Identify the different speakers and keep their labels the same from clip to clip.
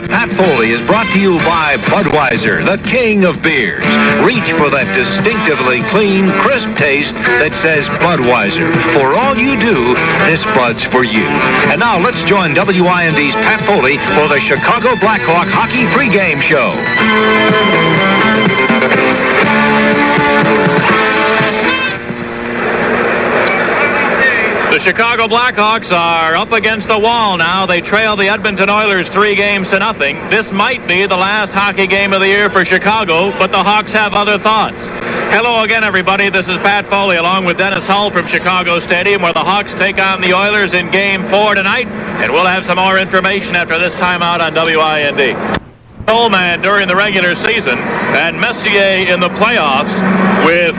Speaker 1: Pat Foley is brought to you by Budweiser, the king of beers. Reach for that distinctively clean, crisp taste that says Budweiser. For all you do, this Bud's for you. And now let's join WIND's Pat Foley for the Chicago Blackhawk Hockey pregame show.
Speaker 2: The Chicago Blackhawks are up against the wall now. They trail the Edmonton Oilers 3-0. This might be the last hockey game of the year for Chicago, but the Hawks have other thoughts. Hello again, everybody. This is Pat Foley along with Dennis Hull from Chicago Stadium, where the Hawks take on the Oilers in Game 4 tonight, and we'll have some more information after this timeout on WIND. Man during the regular season, and Messier in the playoffs with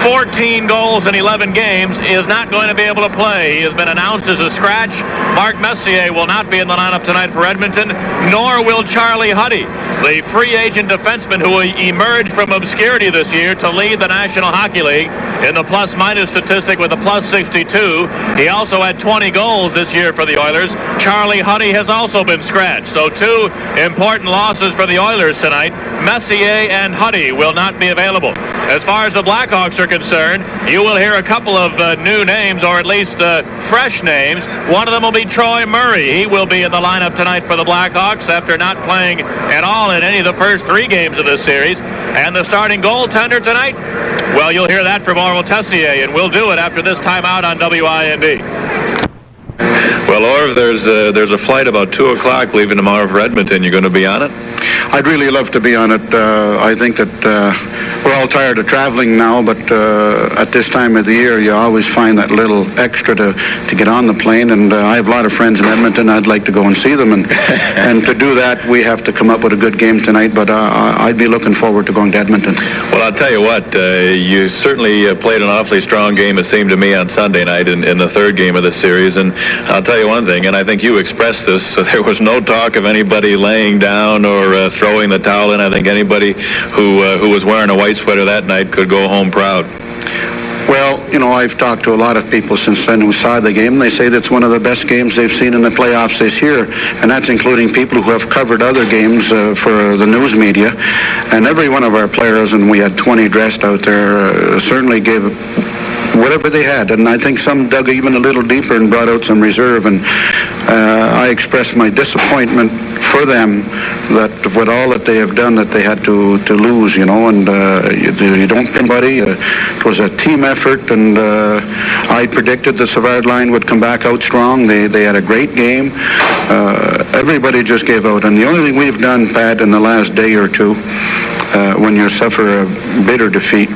Speaker 2: 14 goals in 11 games is not going to be able to play. He has been announced as a scratch. Mark Messier will not be in the lineup tonight for Edmonton, nor will Charlie Huddy, the free agent defenseman who emerged from obscurity this year to lead the National Hockey League in the plus-minus statistic with a plus 62. He also had 20 goals this year for the Oilers. Charlie Huddy has also been scratched. So two important losses for the Oilers tonight. Messier and Huddy will not be available. As far as the Blackhawks are concerned, you will hear a couple of new names, or at least fresh names. One of them will be Troy Murray. He will be in the lineup tonight for the Blackhawks after not playing at all in any of the first 3 games of this series. And the starting goaltender tonight, well, you'll hear that from Orval Tessier, and we'll do it after this timeout on WIND.
Speaker 3: Well, Orv, there's a flight about 2 o'clock leaving tomorrow for Edmonton. You going to be on it?
Speaker 4: I'd really love to be on it. I think that we're all tired of traveling now, but at this time of the year, you always find that little extra to get on the plane. And I have a lot of friends in Edmonton. I'd like to go and see them. And to do that, we have to come up with a good game tonight. But I'd be looking forward to going to Edmonton.
Speaker 3: Well, I'll tell you what, you certainly played an awfully strong game, it seemed to me, on Sunday night in the 3rd game of the series. And I'll tell you one thing, and I think you expressed this, so there was no talk of anybody laying down or throwing the towel in. I think anybody who was wearing a white sweater that night could go home proud.
Speaker 4: Well, you know, I've talked to a lot of people since then who saw the game. They say that's one of the best games they've seen in the playoffs this year, and that's including people who have covered other games for the news media. And every one of our players, and we had 20 dressed out there, certainly gave whatever they had, and I think some dug even a little deeper and brought out some reserve. And I expressed my disappointment for them that with all that they have done, that they had to lose, you know. And you don't pin anybody. It was a team effort, and I predicted the Savard line would come back out strong. They had a great game. Everybody just gave out, and the only thing we've done, Pat, in the last day or two, when you suffer a bitter defeat,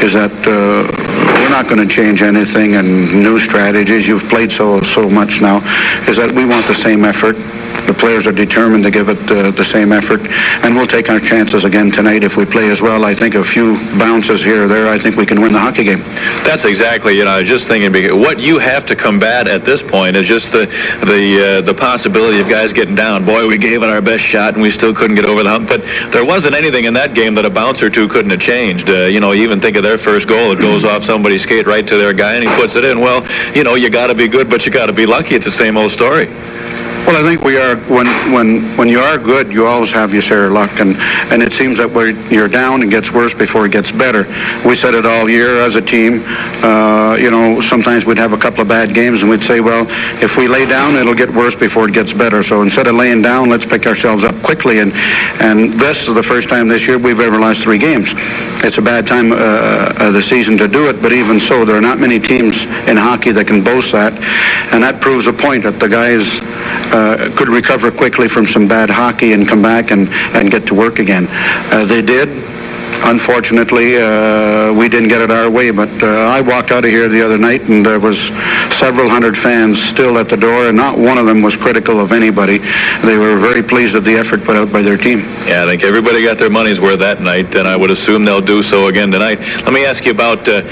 Speaker 4: is that we're not going to change anything and new strategies. You've played so much now, is that we want the same effort. The players are determined to give it the same effort, and we'll take our chances again tonight if we play as well. I think a few bounces here or there, I think we can win the hockey game.
Speaker 3: That's exactly, I was just thinking, what you have to combat at this point is just the possibility of guys getting down. Boy, we gave it our best shot, and we still couldn't get over the hump. But there wasn't anything in that game that a bounce or two couldn't have changed. You even think of their first goal. It goes off somebody's skate right to their guy, and he puts it in. Well, you got to be good, but you got to be lucky. It's the same old story.
Speaker 4: Well, I think we are, when you are good, you always have your share of luck, and it seems that when you're down, it gets worse before it gets better. We said it all year as a team. Sometimes we'd have a couple of bad games, and we'd say, well, if we lay down, it'll get worse before it gets better. So instead of laying down, let's pick ourselves up quickly. And this is the first time this year we've ever lost 3 games. It's a bad time of the season to do it, but even so, there are not many teams in hockey that can boast that, and that proves a point that the guys could recover quickly from some bad hockey and come back and get to work again. They did. Unfortunately, we didn't get it our way, but I walked out of here the other night, and there was several hundred fans still at the door, and not one of them was critical of anybody. They were very pleased with the effort put out by their team.
Speaker 3: Yeah, I think everybody got their money's worth that night, and I would assume they'll do so again tonight. Let me ask you about the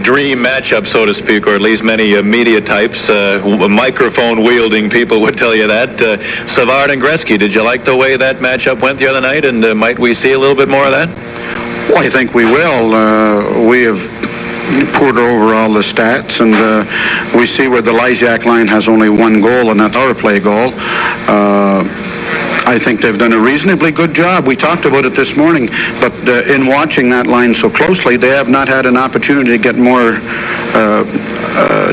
Speaker 3: dream matchup, so to speak, or at least many media types, microphone-wielding people would tell you that. Savard and Gretzky, did you like the way that matchup went the other night, and might we see a little bit more of that?
Speaker 4: Well, I think we will. We have poured over all the stats, and we see where the Lysiak line has only 1 goal, and that's our play goal. I think they've done a reasonably good job. We talked about it this morning, but in watching that line so closely, they have not had an opportunity to get more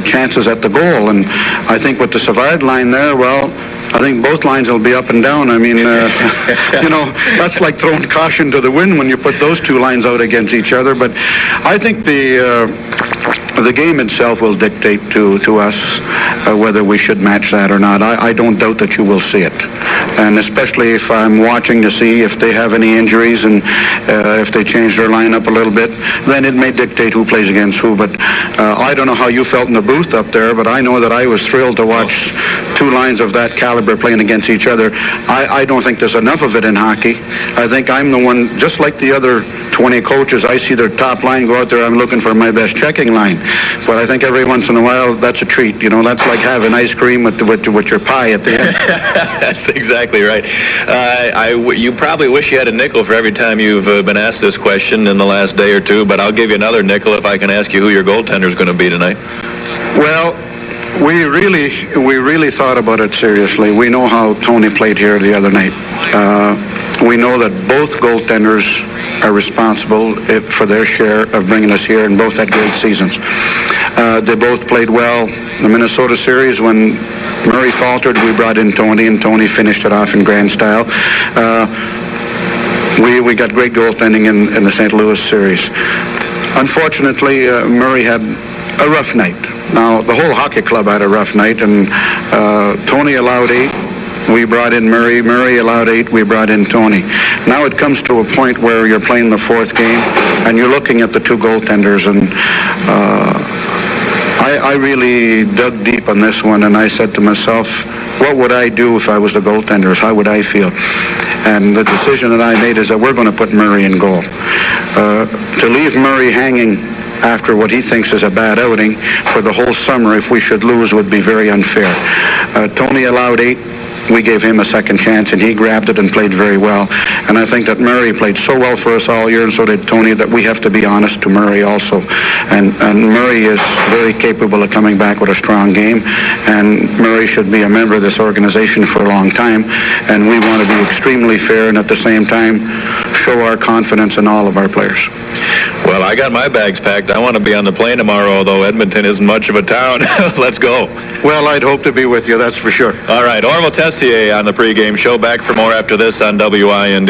Speaker 4: chances at the goal. And I think with the Savard line there, well, I think both lines will be up and down. I mean, that's like throwing caution to the wind when you put those two lines out against each other. But I think the game itself will dictate to us whether we should match that or not. I don't doubt that you will see it. And especially if I'm watching to see if they have any injuries and if they change their lineup a little bit, then it may dictate who plays against who. But I don't know how you felt in the booth up there, but I know that I was thrilled to watch two lines of that caliber playing against each other. I don't think there's enough of it in hockey. I think I'm the one, just like the other 20 coaches, I see their top line go out there, I'm looking for my best checking line. But I think every once in a while, that's a treat. That's like having ice cream with your pie at the end.
Speaker 3: That's exactly right. You probably wish you had a nickel for every time you've been asked this question in the last day or two, but I'll give you another nickel if I can ask you who your goaltender is going to be tonight.
Speaker 4: Well, we really thought about it seriously. We know how Tony played here the other night. We know that both goaltenders are responsible for their share of bringing us here, and both had great seasons. They both played well. The Minnesota series, when Murray faltered, we brought in Tony, and Tony finished it off in grand style. We got great goaltending in the St. Louis series. Unfortunately, Murray had a rough night. Now, the whole hockey club had a rough night, and Tony allowed 8. We brought in Murray. Murray allowed 8. We brought in Tony. Now it comes to a point where you're playing the fourth game, and you're looking at the two goaltenders, and I really dug deep on this one, and I said to myself, what would I do if I was the goaltenders? How would I feel? And the decision that I made is that we're going to put Murray in goal. To leave Murray hanging after what he thinks is a bad outing for the whole summer, if we should lose, would be very unfair. Tony allowed 8. We gave him a second chance, and he grabbed it and played very well. And I think that Murray played so well for us all year, and so did Tony, that we have to be honest to Murray also. And Murray is very capable of coming back with a strong game, and Murray should be a member of this organization for a long time. And we want to be extremely fair and at the same time show our confidence in all of our players.
Speaker 3: Well, I got my bags packed. I want to be on the plane tomorrow, although Edmonton isn't much of a town. Let's go.
Speaker 4: Well, I'd hope to be with you, that's for sure.
Speaker 3: All right, Orval Tessier on the pregame show. Back for more after this on WIND.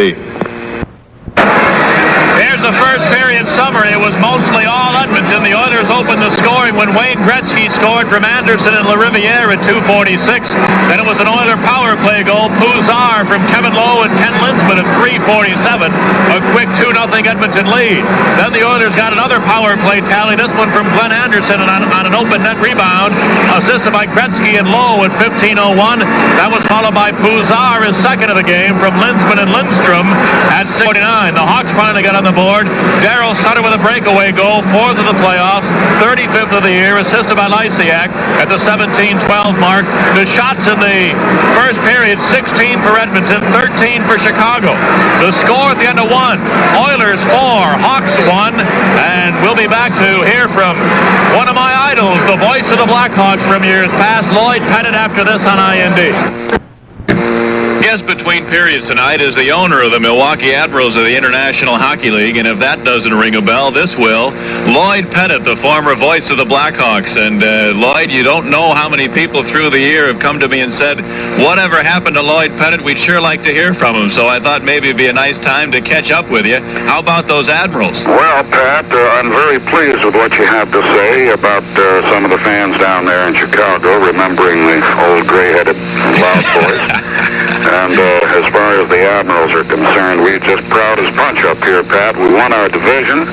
Speaker 2: Here's the first period summary. It was mostly all Edmonton. The Oilers opened the scoring when Wayne Gretzky scored from Anderson and LaRiviere at 2:46. Then it was an Oiler power play goal. Puzar from Kevin Lowe and Ken Linsman at 3:47. A quick 2-0 Edmonton lead. Then the Oilers got another power play tally. This one from Glenn Anderson on an open net rebound. Assisted by Gretzky and Lowe at 15:01. That was followed by Puzar, his second of the game, from Linsman and Lindstrom at 6:49. The Hawks finally got on the board. Daryl Sutter with a breakaway goal, 4th of the playoffs, 35th of the year, assisted by Lysiak at the 17-12 mark. The shots in the first period, 16 for Edmonton, 13 for Chicago. The score at the end of 1, Oilers 4, Hawks 1, and we'll be back to hear from one of my idols, the voice of the Blackhawks from years past, Lloyd Pettit, after this on IND.
Speaker 3: Guest between periods tonight is the owner of the Milwaukee Admirals of the International Hockey League, and if that doesn't ring a bell, this will. Lloyd Pettit, the former voice of the Blackhawks. And Lloyd, you don't know how many people through the year have come to me and said, whatever happened to Lloyd Pettit, we'd sure like to hear from him. So I thought maybe it'd be a nice time to catch up with you. How about those Admirals?
Speaker 5: Well, Pat, I'm very pleased with what you have to say about some of the fans down there in Chicago, remembering the old gray-headed Loud Boys. And as far as the Admirals are concerned, we're just proud as punch up here, Pat. We won our division.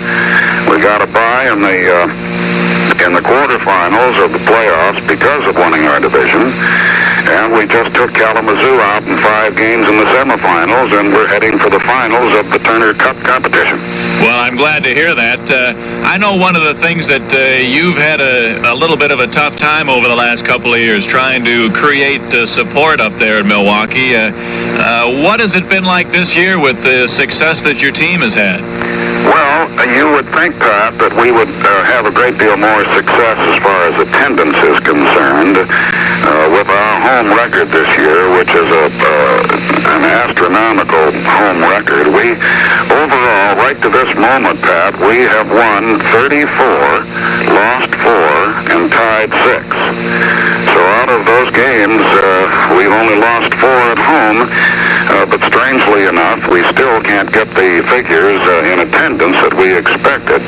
Speaker 5: We got a bye in the quarterfinals of the playoffs because of winning our division. And we just took Kalamazoo out in 5 games in the semifinals, and we're heading for the finals of the Turner Cup competition.
Speaker 3: Well, I'm glad to hear that. I know one of the things that you've had a little bit of a tough time over the last couple of years trying to create support up there in Milwaukee. What has it been like this year with the success that your team has had?
Speaker 5: Well, you would think, Pat, that we would have a great deal more success as far as attendance is concerned with our home record this year, which is an Overall, right to this moment, Pat, we have won 34, lost 4, and tied 6. So out of those games, we've only lost 4 at home, but strangely enough, we still can't get the figures in attendance that we expected.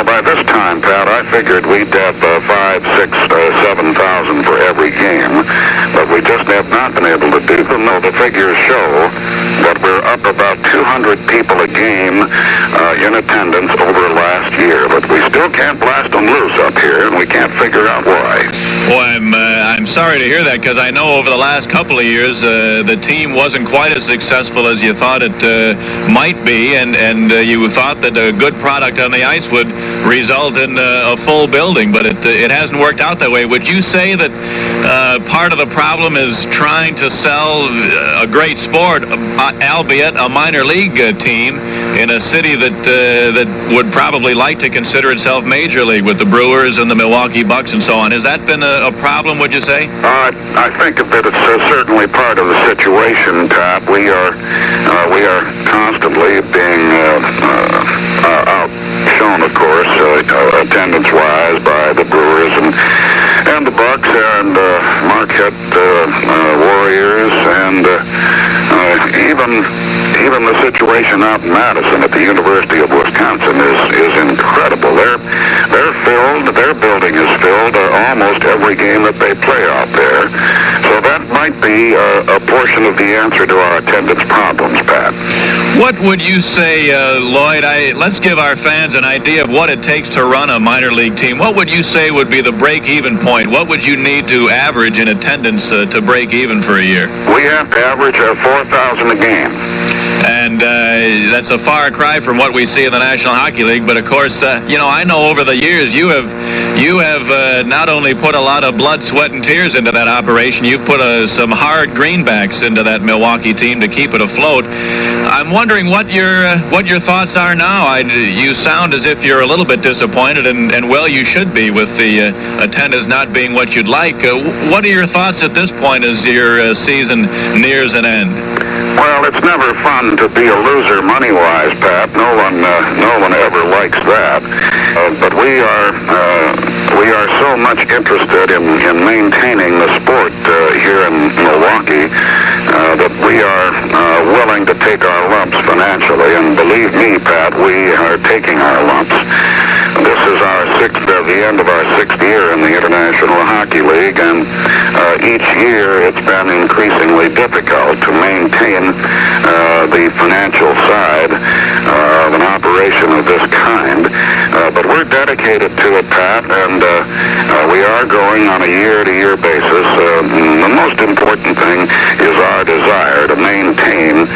Speaker 5: By this time, Pat, I figured we'd have 5, 6, 7,000 for every game, but we just have not been able to do them. No, the figures show that we're up about 200 people a game in attendance over last year, but we still can't blast them loose up here, and we can't figure out why.
Speaker 2: Boy, I'm sorry to hear that, because I know over the last couple of years the team wasn't quite as successful as you thought it might be, and you thought that a good product on the ice would result in a full building, but it hasn't worked out that way. Would you say that part of the problem is trying to sell a great sport, albeit a minor league team, in a city that would probably like to consider itself major league, with the Brewers and the Milwaukee Bucks and so on? Has that been a problem, would you say?
Speaker 5: I think that it's certainly part of the situation, Pat. We are constantly being outshone, of course, attendance-wise, by the Brewers and the Bucks and Marquette Warriors, and even the situation out in Madison at the University of Wisconsin is incredible. They're filled. Their building is filled almost every game that they play out there. So that might be a portion of the answer to our attendance problems, Pat.
Speaker 2: What would you say, Lloyd? Let's give our fans an idea of what it takes to run a minor league team. What would you say would be the break-even point? What would you need to average in attendance to break even for a year?
Speaker 5: We have to average 4,000 a game.
Speaker 2: And that's a far cry from what we see in the National Hockey League. But of course, I know over the years you have not only put a lot of blood, sweat, and tears into that operation. You've put some hard greenbacks into that Milwaukee team to keep it afloat. I'm wondering what your thoughts are now. You sound as if you're a little bit disappointed, and well, you should be, with the attendance not being what you'd like. What are your thoughts at this point as your season nears an end?
Speaker 5: Well, it's never fun to be a loser money-wise, Pat. No one ever likes that. But we are so much interested in maintaining the sport here in Milwaukee that we are willing to take our lumps financially. And believe me, Pat, we are taking our lumps. This is the end of our 6th year in the International Hockey League, and each year it's been increasingly difficult to maintain the financial side of an operation of this kind. But we're dedicated to it, Pat, and we are going on a year-to-year basis. The most important thing is our desire to maintain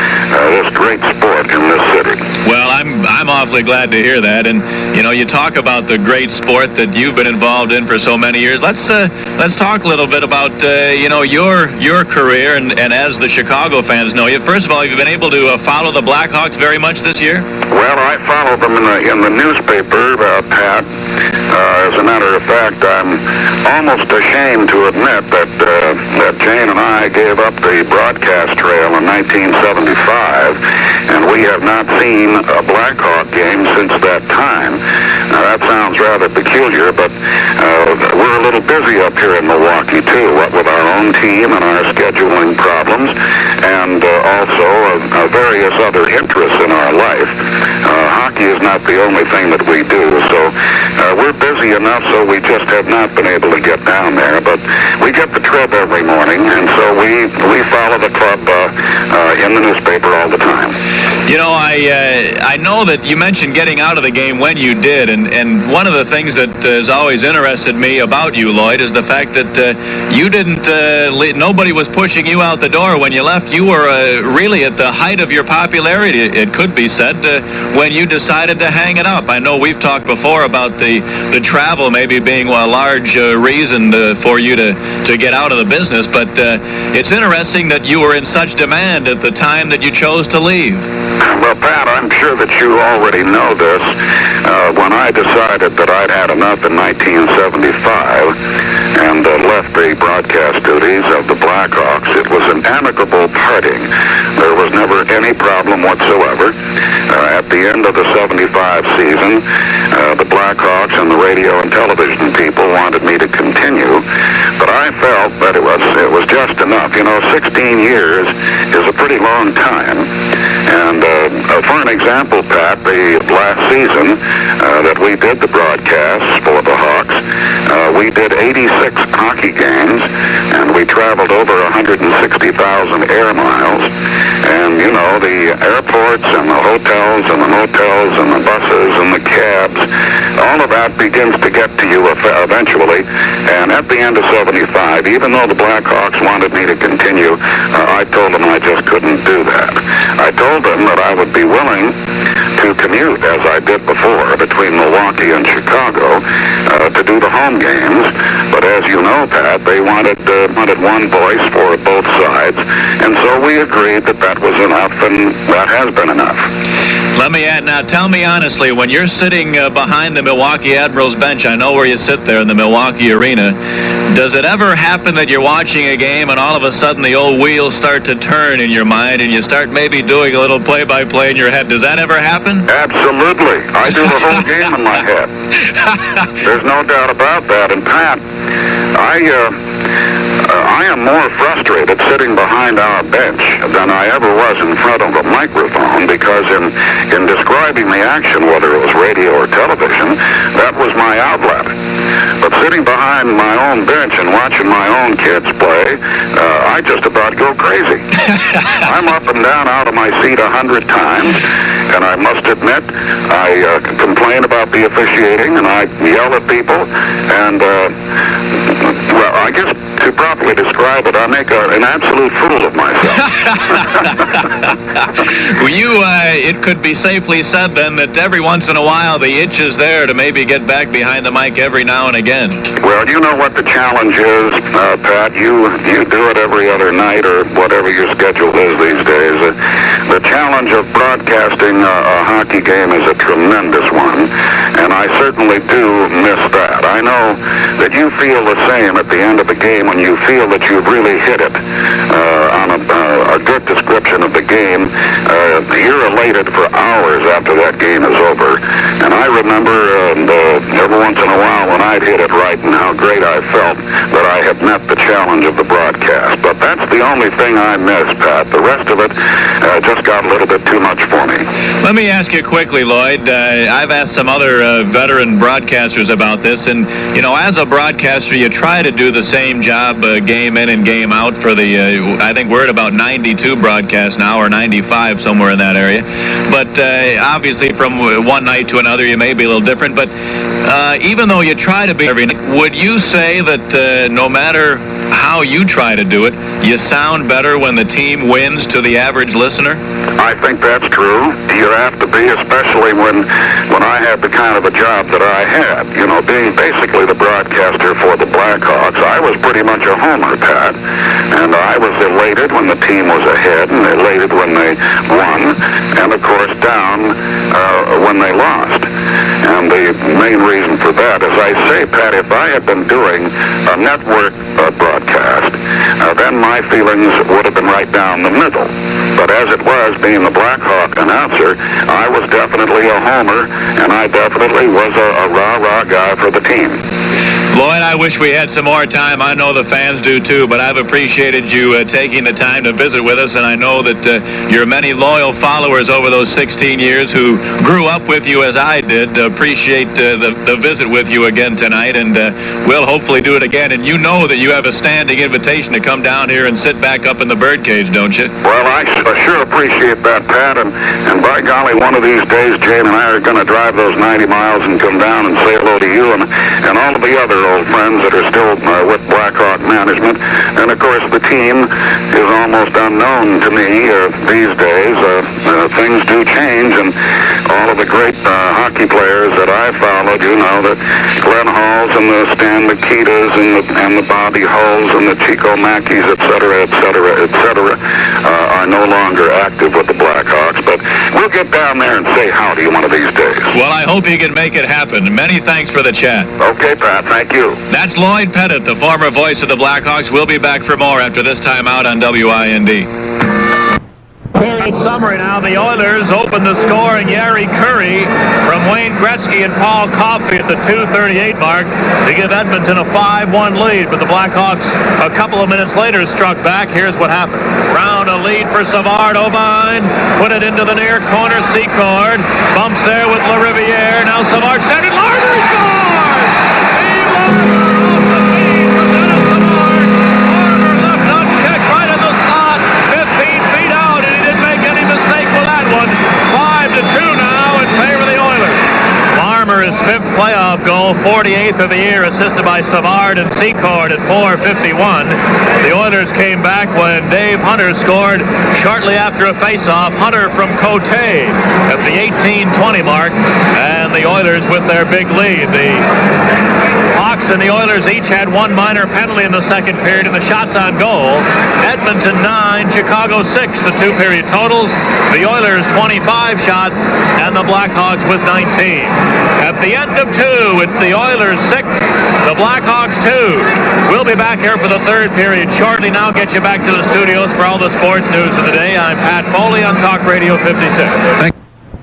Speaker 5: this great sport in this city.
Speaker 2: Well, I'm awfully glad to hear that. And you talk about the great sport that you've been involved in for so many years. Let's talk a little bit about your career and as the Chicago fans know you. First of all, have you been able to follow the Blackhawks very much this year?
Speaker 5: Well, I follow them in the newspaper, Pat. As a matter of fact, I'm almost ashamed to admit that Jane and I gave up the broadcast trail in 1975, and we have not seen a Blackhawk game since that time. Now, that sounds rather peculiar, but we're a little busy up here in Milwaukee, too, what with our own team and our scheduling problems, and also various other interests in our life. Hockey is not the only thing that we do, so we're busy enough, so we just have not been able to get down there. But we get the Trib every morning, and so we follow the club in the newspaper all the time.
Speaker 2: I know that you mentioned getting out of the game when you did, and one of the things that has always interested me about you, Lloyd, is the fact that you didn't, nobody was pushing you out the door when you left. You were really at the height of your popularity, it could be said, when you decided to hang it up. I know we've talked before about the travel maybe being a large reason for you to get out of the business, but it's interesting that you were in such demand at the time that you chose to leave.
Speaker 5: Well, Pat, I'm sure that you already know this. When I decided that I'd had enough in 1975 and left the broadcast duties of the Blackhawks, it was an amicable parting. There was never any problem whatsoever. the end of the 75 season, the Blackhawks and the radio and television people wanted me to continue, but I felt that it was just enough. 16 years is a pretty long time. And for an example, Pat, the last season that we did the broadcasts for the Hawks, we did 86 hockey games, and we traveled over 160,000 air miles. And, the airports and the hotels and the motels and the buses and the cabs, all of that begins to get to you eventually. And at the end of 75, even though the Blackhawks wanted me to continue, I told them I just couldn't do that. I told them that I would be willing to commute, as I did before, between Milwaukee and Chicago to do the home games. But as you know, Pat, they wanted one voice for both sides. And so we agreed that was enough, and that has been enough.
Speaker 2: Let me add now, tell me honestly, when you're sitting behind the Milwaukee Admirals bench, I know where you sit there in the Milwaukee arena, does it ever happen that you're watching a game and all of a sudden the old wheels start to turn in your mind and you start maybe doing a little play-by-play in your head? Does that ever happen?
Speaker 5: Absolutely. I do the whole game in my head. There's no doubt about that. And Pat, I am more frustrated sitting behind our bench than I ever was in front of a microphone, because in describing the action, whether it was radio or television, that was my outlet. But sitting behind my own bench and watching my own kids play, I just about go crazy. I'm up and down out of my seat 100 times, and I must admit, I complain about the officiating, and I yell at people, and, well, I guess to properly describe it, I make an absolute fool of myself.
Speaker 2: Well, it could be safely said then that every once in a while the itch is there to maybe get back behind the mic every now and again.
Speaker 5: Well, you know what the challenge is, Pat? You do it every other night or whatever your schedule is these days. The challenge of broadcasting a hockey game is a tremendous one, and I certainly do miss that. I know that you feel the same at the end of the game when you feel that you've really hit it on a good description of the game. You're elated for hours after that game is over. And I remember every once in a while when I'd hit it right and how great I felt that I had met the challenge of the broadcast. But that's the only thing I miss, Pat. The rest of it just got a little bit too much for me.
Speaker 2: Let me ask you quickly, Lloyd. I've asked some other veteran broadcasters about this, and, as a broadcaster, you try to do the same job game in and game out for the, I think we're at about 92 broadcasts now, or 95, somewhere in that area. But obviously from one night to another you may be a little different. But even though you try to be every night, would you say that no matter how you try to do it, you sound better when the team wins to the average listener?
Speaker 5: I think that's true. You have to be, especially when I had the kind of a job that I had. Being basically the broadcaster for the Blackhawks, I was pretty much a homer, Pat. And I was elated when the team was ahead, and elated when they won, and of course down when they lost. And the main reason for that, as I say, Pat, if I had been doing a network broadcast, then my feelings would have been right down the middle. But as it was, being the Blackhawk announcer, I was definitely a homer, and I definitely was a rah-rah guy for the team.
Speaker 2: Lloyd, I wish we had some more time. I know the fans do too, but I've appreciated you taking the time to visit with us, and I know that your many loyal followers over those 16 years who grew up with you as I did appreciate the visit with you again tonight, and we'll hopefully do it again. And you know that you have a standing invitation to come down here and sit back up in the birdcage, don't you?
Speaker 5: Well, I sure appreciate that, Pat, and by golly, one of these days, Jane and I are going to drive those 90 miles and come down and say hello to you and all of the other old friends that are still with Blackhawk management. And of course, the team is almost unknown to me these days. Things do change, and all of the great hockey players that I followed, the Glenn Halls and the Stan Mikitas and the Bobby Hulls and the Chico Mackeys, et cetera, are no longer active with the Blackhawks. But we'll get down there and say howdy one of these days.
Speaker 2: Well, I hope you can make it happen. Many thanks for the chat.
Speaker 5: Okay, Pat. Thank you.
Speaker 2: That's Lloyd Pettit, the former voice of the Blackhawks. We'll be back for more after this time out on WIND. highlight summary now. The Oilers open the scoring. Yari Curry from Wayne Gretzky and Paul Coffey at the 2:38 mark to give Edmonton a 5-1 lead. But the Blackhawks, a couple of minutes later, struck back. Here's what happened. Round a lead for Savard. Ovine put it into the near corner. Secord bumps there with LaRiviere. Now Savard sent it. Larder scores! Steve Larder off the feed from Dennis Savard. Larder left unchecked right in the slot. 15 feet out, and he didn't make any mistake with that one. 5-2 now in favor of the Oilers. Farmer, his 5th playoff goal, 48th of the year, assisted by Savard and Secord at 4:51. The Oilers came back when Dave Hunter scored shortly after a faceoff. Hunter from Cote at the 18:20 mark, and the Oilers with their big lead. The Hawks and the Oilers each had one minor penalty in the second period, and the shots on goal. Edmonton 9, Chicago 6, the two-period totals. The Oilers 25 shots, and the Blackhawks with 19. At the end of 2, it's the Oilers 6, the Blackhawks 2. We'll be back here for the third period shortly. Now get you back to the studios for all the sports news of the day. I'm Pat Foley on Talk Radio 56.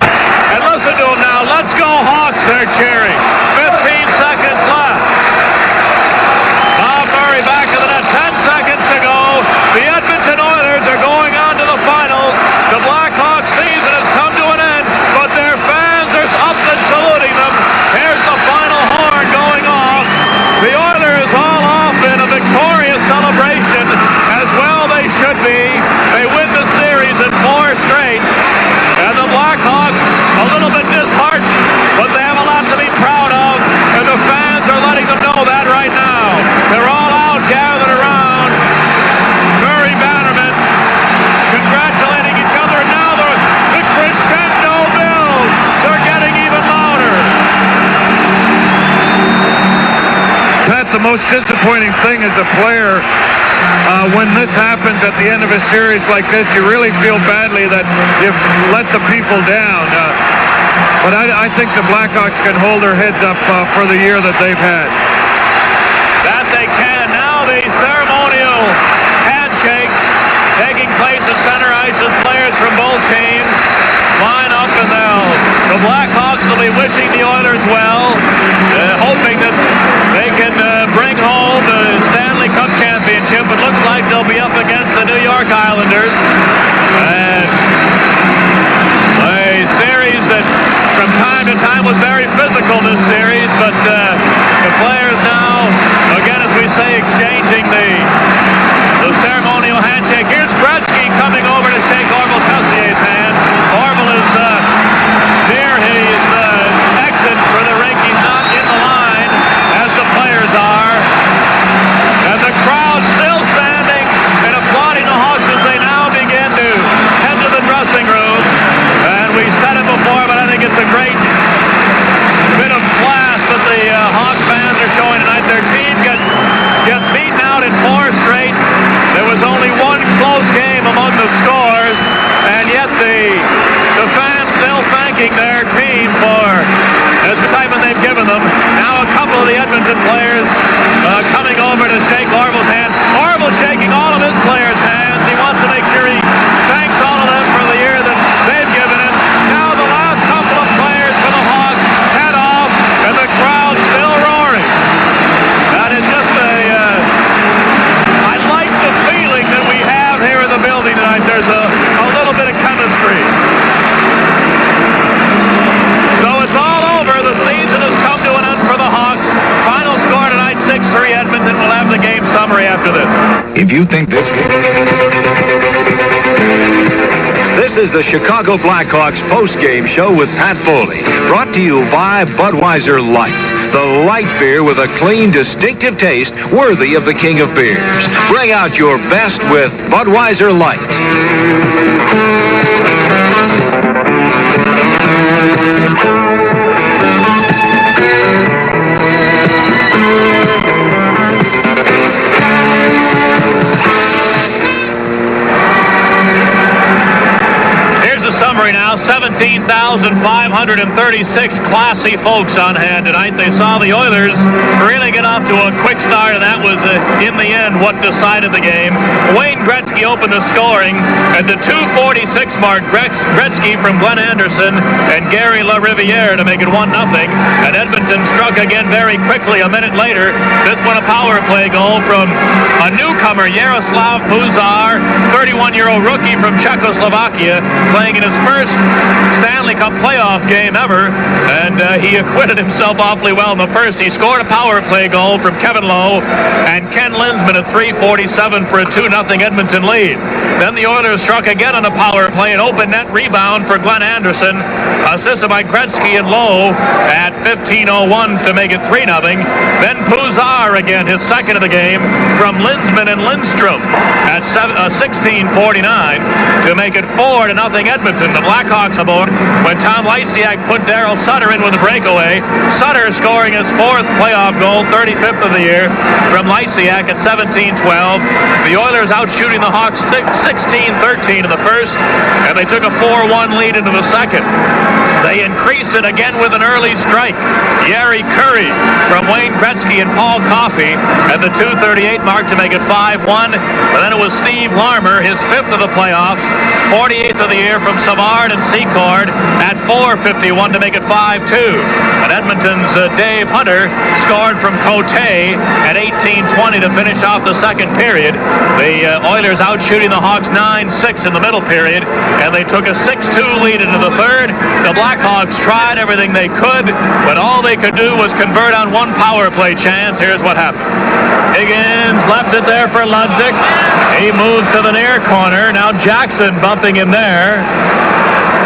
Speaker 2: And listen to them now. Let's go Hawks, they're cheering. 15 seconds left. Bob Murray back to the net. 10 seconds to go. The Edmonton Oilers are going on to the finals. The Blackhawks season has come to an end, but their fans are up and saluting them. Here's the final horn going off. The Oilers all off in a victorious celebration, as well they should be. They win the series in 4 straight. And the Blackhawks a little bit disheartened, but they have a lot to be proud of, and the fans are letting them know that right now. They're all out gathered around Murray Bannerman, congratulating each other, and now the crescendo builds. They're getting even louder.
Speaker 6: Pat, the most disappointing thing as a player, when this happens at the end of a series like this, you really feel badly that you've let the people down. But I think the Blackhawks can hold their heads up for the year that they've had.
Speaker 2: That they can. Now the ceremonial handshakes taking place at center ice as players from both teams line up, and the Blackhawks will be wishing the Oilers well, hoping that they can bring home the Stanley Cup championship. It looks like they'll be up against the New York Islanders. And a series that from time to time was very physical, this series, but the players now, again, as we say, exchanging the ceremonial handshake. Here's Gretzky coming over to shake Orval Tessier's hand. Orval is near his exit for the rink. He's not in the line, as the players are. And the crowd still standing and applauding the Hawks as they now begin to head to the dressing room. And we said it before, but I think it's a great bit of class that the Hawks fans are showing tonight. Their team gets beaten out in 4 straight. There was only one close game among the scores, and yet the fans still thanking their team for the excitement they've given them. Now a couple of the Edmonton players coming over to shake Orval's hand. Orval shaking all of his players' hands. He wants to make sure he thanks all of them for the year that they've given him. Now the last couple of players for the Hawks head off, and the crowd still roaring. That is just I like the feeling that we have here in the building tonight. There's a little bit of chemistry. So it's all over. The season has come to an end for the Hawks. Final score tonight, 6-3 Edmonton. We'll have the game summary after this.
Speaker 1: If you think this is the Chicago Blackhawks post-game show with Pat Foley, brought to you by Budweiser Light, the light beer with a clean, distinctive taste worthy of the king of beers. Bring out your best with Budweiser Light.
Speaker 2: summary now. 17,536 classy folks on hand tonight. They saw the Oilers really get off to a quick start, and that was, in the end, what decided the game. Wayne Gretzky opened the scoring at the 2:46 mark. Gretzky from Glenn Anderson and Gary LaRiviere to make it 1-0. And Edmonton struck again very quickly a minute later. This one a power play goal from a newcomer, Yaroslav Puzar, 31-year-old rookie from Czechoslovakia, playing in his first Stanley Cup playoff game ever, and he acquitted himself awfully well in the first. He scored a power play goal from Kevin Lowe and Ken Linsman at 3:47 for a 2-0 Edmonton lead. Then the Oilers struck again on a power play, an open net rebound for Glenn Anderson, assisted by Gretzky and Lowe at 15:01 to make it 3-0. Then Puzar again, his second of the game, from Linsman and Lindstrom at 16:49 to make it 4-0 Edmonton. The Blackhawks aboard when Tom Lysiak put Daryl Sutter in with a breakaway. Sutter scoring his fourth playoff goal, 35th of the year, from Lysiak at 17:12. The Oilers out shooting the Hawks 16-13 in the first, and they took a 4-1 lead into the second. They increased it again with an early strike. Yari Curry from Wayne Gretzky and Paul Coffey at the 2:38 mark to make it 5-1. And then it was Steve Larmer, his fifth of the playoffs, 48th of the year from Savard and Secord at 4:51 to make it 5-2. And Edmonton's Dave Hunter scored from Cote at 18:20 to finish off the second period. The Oilers out shooting the Hawks 9-6 in the middle period, and they took a 6-2 lead into the third. The Blackhawks tried everything they could, but all they could do was convert on one power play chance. Here's what happened. Higgins left it there for Ludzik. He moves to the near corner. Now Jackson bumping him there.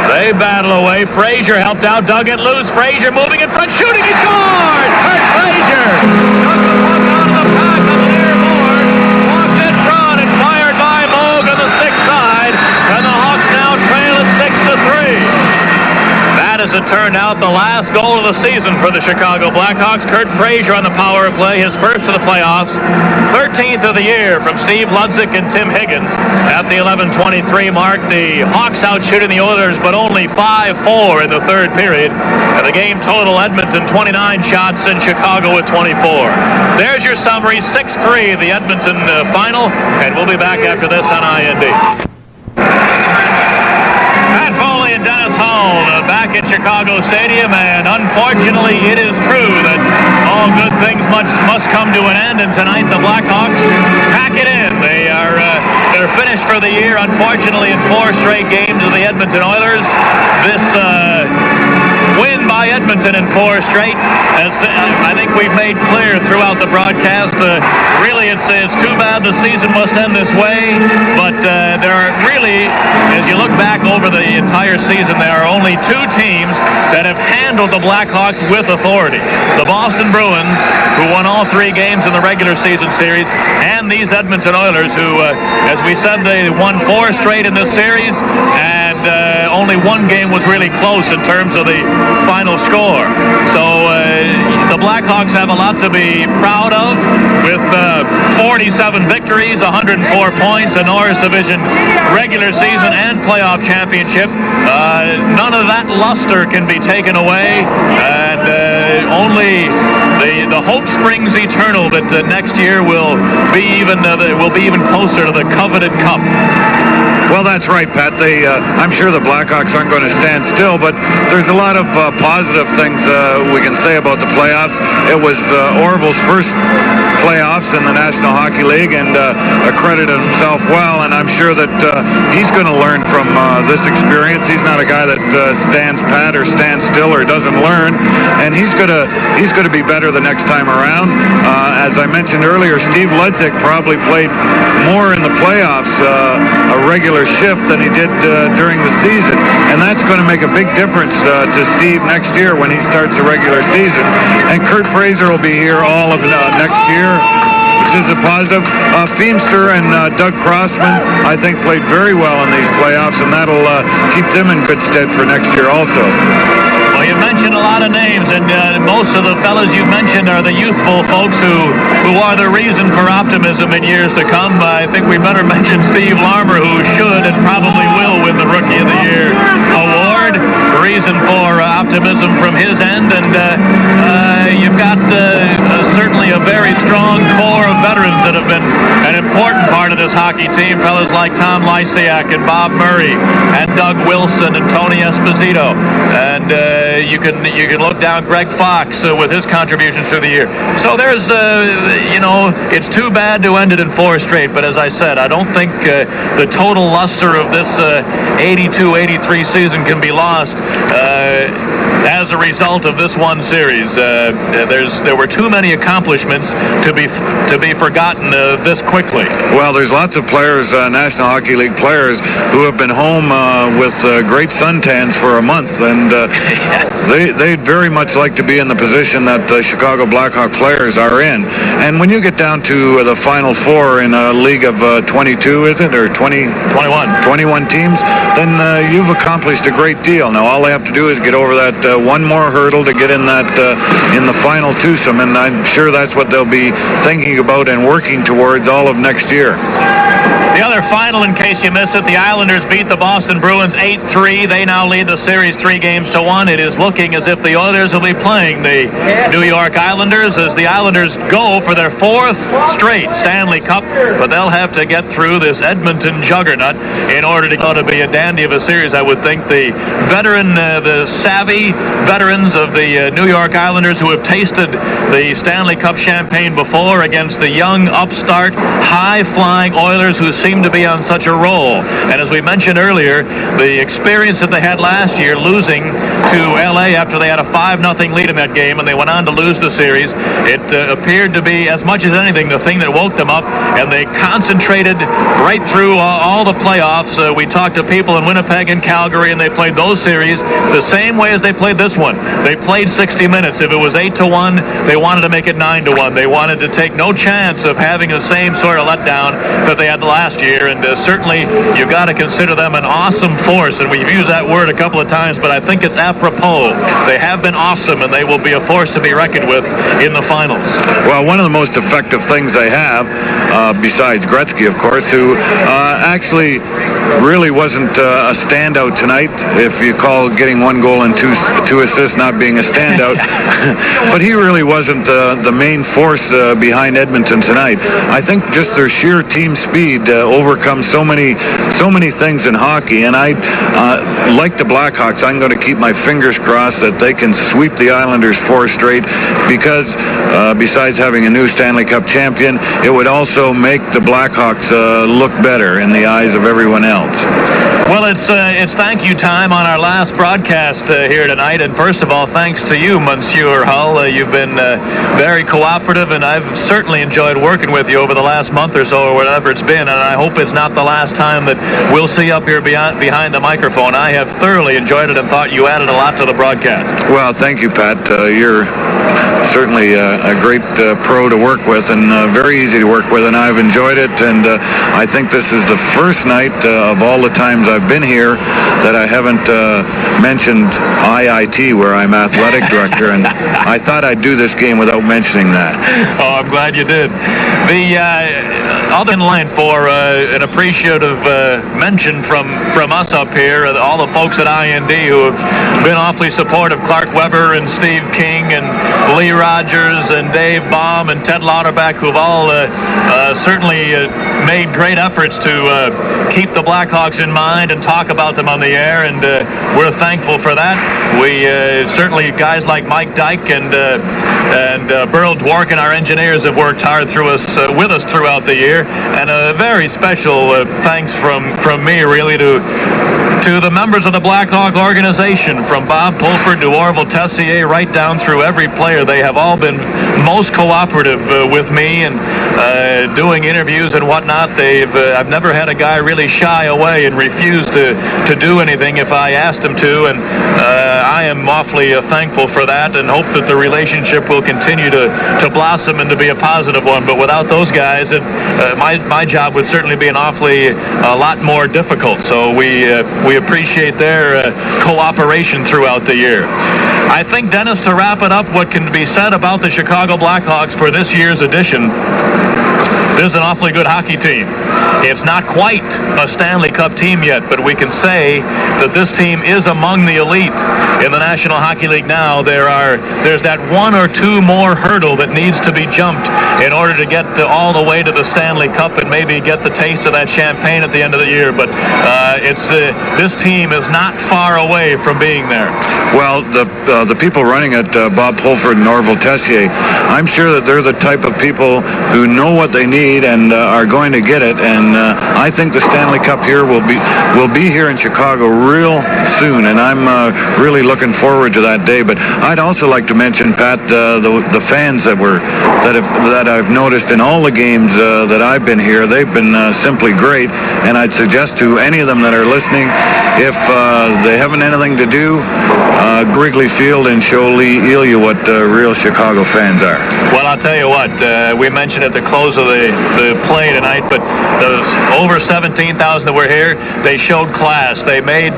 Speaker 2: They battle away. Frazier helped out, dug it loose. Frazier moving in front, shooting. He scored! Kurt Frazier took the puck out of the pack on the near board, walked in front and fired by Moog on the 6th side, and the Hawks now trail at 6-3. That, as it turned out, the last goal of the season for the Chicago Blackhawks. Kurt Frazier on the power play, his first of the playoffs. 13th of the year from Steve Ludzik and Tim Higgins. At the 11:23 mark, the Hawks out shooting the Oilers, but only 5-4 in the third period. And the game total, Edmonton 29 shots and Chicago at 24. There's your summary, 6-3, the Edmonton final, and we'll be back after this on IND. Pat Foley and Dennis Hall back at Chicago Stadium, and unfortunately it is true that all good things must come to an end, and tonight the Blackhawks pack it in. They're finished for the year, unfortunately, in 4 straight games of the Edmonton Oilers. This win by Edmonton in 4 straight, as I think we've made clear throughout the broadcast, really it's too bad the season must end this way, but there are really, as you look back over the entire season, there are only 2 teams that have handled the Blackhawks with authority. The Boston Bruins, who won all 3 games in the regular season series, and these Edmonton Oilers, who, as we said, they won 4 straight in this series, and only 1 game was really close in terms of the final score. So the Blackhawks have a lot to be proud of, with 47 victories, 104 points, a Norris Division regular season and playoff championship. None of that luster can be taken away, and only the hope springs eternal that next year will be even closer to the coveted cup.
Speaker 6: Well, that's right, Pat. I'm sure the Blackhawks aren't going to stand still, but there's a lot of positive things we can say about the playoffs. It was Orval's first playoffs in the National Hockey League, and accredited himself well, and I'm sure that he's going to learn from this experience. He's not a guy that stands pat or stands still or doesn't learn, and he's going to be better the next time around. As I mentioned earlier, Steve Ludzik probably played more in the playoffs, a regular shift, than he did during the season, and that's going to make a big difference to Steve next year when he starts the regular season. And Kurt Frazier will be here all of next year, which is a positive. Feemster and Doug Crossman, I think, played very well in these playoffs, and that'll keep them in good stead for next year also.
Speaker 2: Well, you mentioned a lot of names, and most of the fellas you mentioned are the youthful folks who are the reason for optimism in years to come. I think we better mention Steve Larmer, who should and probably will win the Rookie of the Year award. professionalism from his end, and you've got certainly a very strong core of veterans that have been an important part of this hockey team. Fellas like Tom Lysiak and Bob Murray and Doug Wilson and Tony Esposito, and you can look down Greg Fox with his contributions through the year. So there's it's too bad to end it in 4 straight, but as I said, I don't think the total luster of this 82-83 season can be lost as a result of this one series. There were too many accomplishments to be forgotten this quickly.
Speaker 6: Well, there's lots of players, National Hockey League players, who have been home with great suntans for a month, and they'd very much like to be in the position that the Chicago Blackhawk players are in. And when you get down to the Final Four in a league of 22, is it, or 21 teams, then you've accomplished a great deal. Now all they have to do is get over that one more hurdle to get in that in the final twosome, and I'm sure that's what they'll be thinking about and working towards all of next year.
Speaker 2: The other final, in case you missed it, the Islanders beat the Boston Bruins 8-3. They now lead the series 3-1. It is looking as if the Oilers will be playing the New York Islanders as the Islanders go for their 4th straight Stanley Cup, but they'll have to get through this Edmonton juggernaut in order to be a dandy of a series, I would think. The savvy veterans of the New York Islanders who have tasted the Stanley Cup champagne before against the young, upstart, high-flying Oilers who seem to be on such a roll. And as we mentioned earlier, the experience that they had last year losing to LA after they had a 5-0 lead in that game and they went on to lose the series, it appeared to be, as much as anything, the thing that woke them up, and they concentrated right through all the playoffs. We talked to people in Winnipeg and Calgary, and they played those series the same way as they played this one. They played 60 minutes. If it was 8-1, they wanted to make it 9-1. They wanted to take no chance of having the same sort of letdown that they had last year, and certainly you've got to consider them an awesome force, and we've used that word a couple of times, but I think it's apropos. They have been awesome, and they will be a force to be reckoned with in the finals.
Speaker 6: Well, one of the most effective things they have, besides Gretzky, of course, who actually really wasn't a standout tonight, if you call getting 1 goal and two assists not being a standout, but he really wasn't the main force behind Edmonton tonight. I think just their sheer team speed overcomes so many things in hockey, and I like the Blackhawks. I'm going to keep my fingers crossed that they can sweep the Islanders 4 straight, because besides having a new Stanley Cup champion, it would also make the Blackhawks look better in the eyes of everyone else.
Speaker 2: Well, it's thank you time on our last broadcast here tonight, and first of all, thanks to you, Monsieur Hull. You've been very cooperative, and I've certainly enjoyed working with you over the last month or so, or whatever it's been, and I hope it's not the last time that we'll see up here behind the microphone. I have thoroughly enjoyed it and thought you added a lot to the broadcast.
Speaker 6: Well, thank you, Pat. You're certainly a great pro to work with, and very easy to work with, and I've enjoyed it, and I think this is the first night of all the times I've been here that I haven't mentioned IIT, where I'm athletic director, and I thought I'd do this game without mentioning that.
Speaker 2: Oh, I'm glad you did. The other line for an appreciative mention from us up here, all the folks at IND who have been awfully supportive, Clark Weber and Steve King and Lee Rogers and Dave Baum and Ted Lauterbach, who've all certainly made great efforts to keep the Blackhawks in mind and talk about them on the air, and we're thankful for that. We certainly, guys like Mike Dyke and Burl Dworkin, our engineers, have worked hard with us throughout the year, and a very special thanks from me, really, to the members of the Blackhawk organization, from Bob Pulford to Orval Tessier, right down through every player. They have all been most cooperative with me and doing interviews and whatnot. I've never had a guy really shy away and refuse to do anything if I asked him to, and I am awfully thankful for that, and hope that the relationship will continue to blossom and to be a positive one. But without those guys, my job would certainly be a lot more difficult. So we appreciate their cooperation throughout the year. I think, Dennis, to wrap it up, what can be said about the Chicago Blackhawks for this year's edition this is an awfully good hockey team. It's not quite a Stanley Cup team yet, but we can say that this team is among the elite in the National Hockey League now. There's that one or two more hurdle that needs to be jumped in order to get all the way to the Stanley Cup and maybe get the taste of that champagne at the end of the year. But this team is not far away from being there.
Speaker 6: Well, the people running it, Bob Pulford and Orval Tessier, I'm sure that they're the type of people who know what they need and are going to get it. And I think the Stanley Cup here will be here in Chicago real soon, and I'm really looking forward to that day. But I'd also like to mention, Pat, the fans that I've noticed in all the games that I've been here. They've been simply great, and I'd suggest to any of them that are listening, if they haven't anything to do, Wrigley Field and show Lee Elia what real Chicago fans are.
Speaker 2: Well, I'll tell you what, we mentioned at the close of the play tonight, but those over 17,000 that were here, they showed class. They made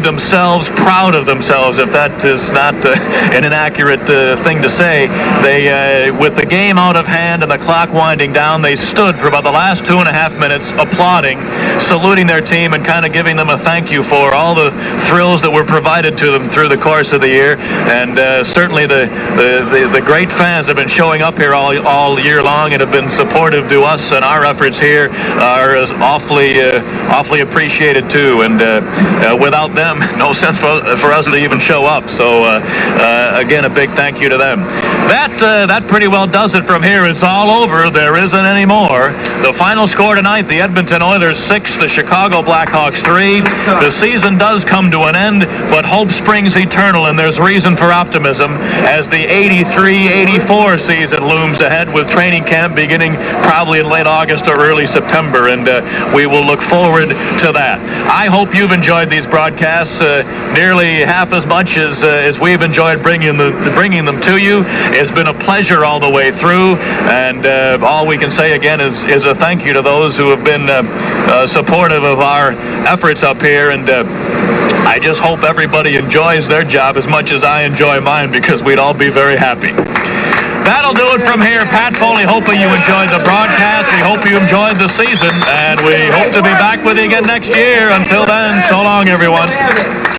Speaker 2: themselves proud of themselves, if that is not an inaccurate thing to say. They, with the game out of hand and the clock winding down, they stood for about the last 2.5 minutes applauding, saluting their team, and kind of giving them a thank you for all the thrills that were provided to them through the course of the year. And certainly the great fans that have been showing up here all year long and have been supportive to us and our efforts here are awfully appreciated too. And without them, no sense for us to even show up. So again, a big thank you to them. That pretty well does it from here. It's all over. There isn't any more. The final score tonight: the Edmonton Oilers 6, the Chicago Blackhawks 3. The season does come to an end, but hope springs eternal, and there's reason for optimism as the 83-84 season looms ahead, with training camp beginning probably in late August or early September, and we will look forward to that. I hope you've enjoyed these broadcasts nearly half as much as we've enjoyed bringing them to you. It's been a pleasure all the way through, and all we can say again is a thank you to those who have been supportive of our efforts up here, and I just hope everybody enjoys their job as much as I enjoy mine, because we'd all be very happy. That'll do it from here. Pat Foley, hoping you enjoyed the broadcast. We hope you enjoyed the season, and we hope to be back with you again next year. Until then, so long, everyone.